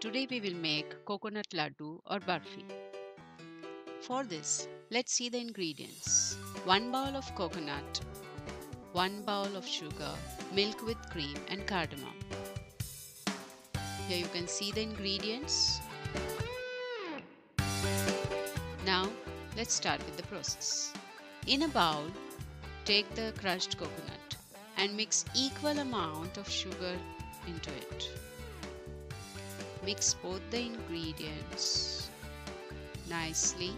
Today we will make coconut laddu or barfi. For this, let's see the ingredients. 1 bowl of coconut, 1 bowl of sugar, milk with cream and cardamom. Here you can see the ingredients. Now let's start with the process. In a bowl, take the crushed coconut and mix equal amount of sugar into it. Mix both the ingredients nicely.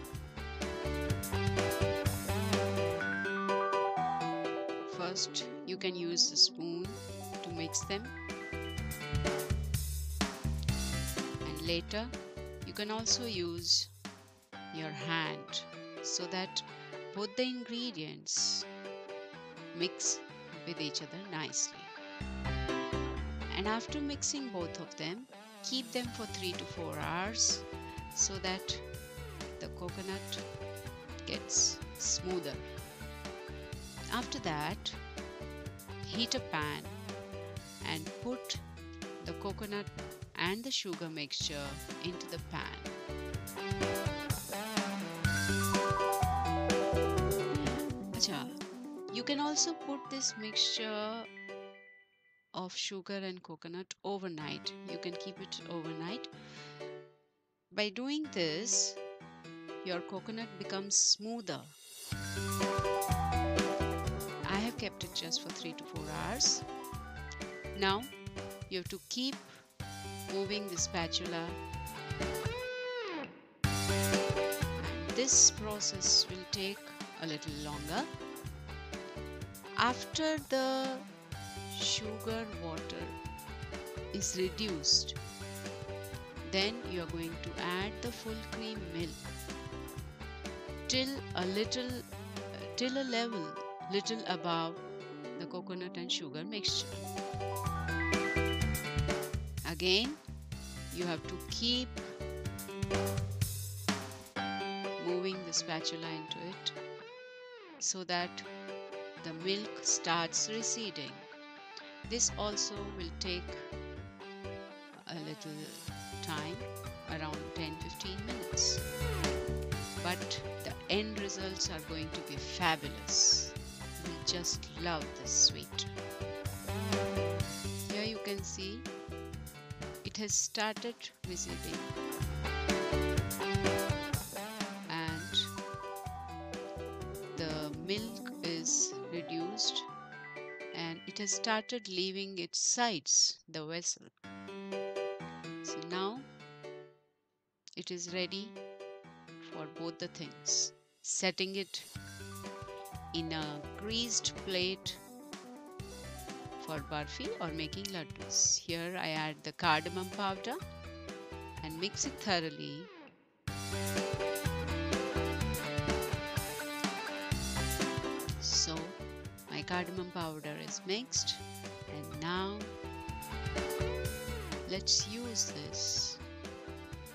First, you can use the spoon to mix them, and later you can also use your hand so that both the ingredients mix with each other nicely. And after mixing both of them, keep them for 3 to 4 hours so that the coconut gets smoother. After that, heat a pan and put the coconut and the sugar mixture into the pan. You can also put this mixture of sugar and coconut overnight. You can keep it overnight. By doing this, your coconut becomes smoother. I have kept it just for 3 to 4 hours. Now you have to keep moving the spatula, and this process will take a little longer. After the sugar water is reduced, then you are going to add the full cream milk till a level little above the coconut and sugar mixture. Again, you have to keep moving the spatula into it so that the milk starts receding. This also will take a little time, around 10-15 minutes. But the end results are going to be fabulous. You will just love this sweet. Here you can see it has started receding, and the milk is reduced and it has started leaving its sides, the vessel. So now it is ready for both the things. Setting it in a greased plate for barfi or making laddus. Here I add the cardamom powder and mix it thoroughly. So my cardamom powder is mixed, and now let's use this.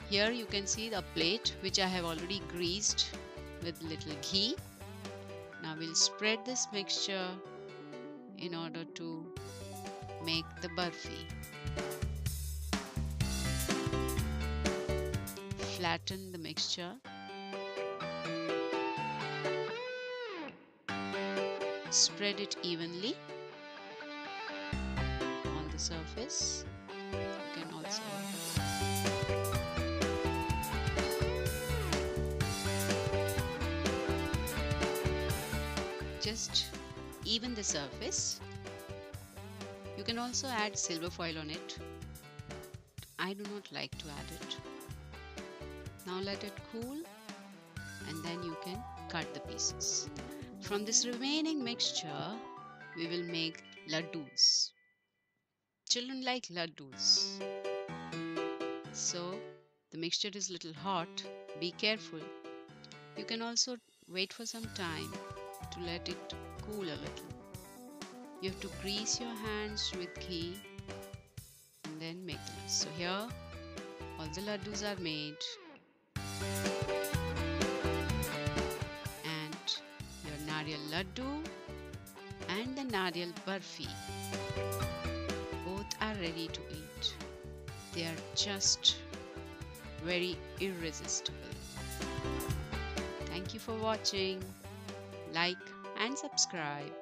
Here you can see the plate which I have already greased with little ghee. Now we'll spread this mixture in order to make the barfi. Flatten the mixture. Spread it evenly on the surface. You can also just even the surface. You can also add silver foil on it. I do not like to add it. Now let it cool, and then you can cut the pieces. From this remaining mixture, we will make laddus. Children like laddus. So the mixture is little hot. Be careful. You can also wait for some time to let it cool a little. You have to grease your hands with ghee and then make them. So here all the laddus are made, and your Nariyal laddu and the Nariyal Barfi. Both are ready to eat. They are just very irresistible. Thank you for watching. Like and subscribe.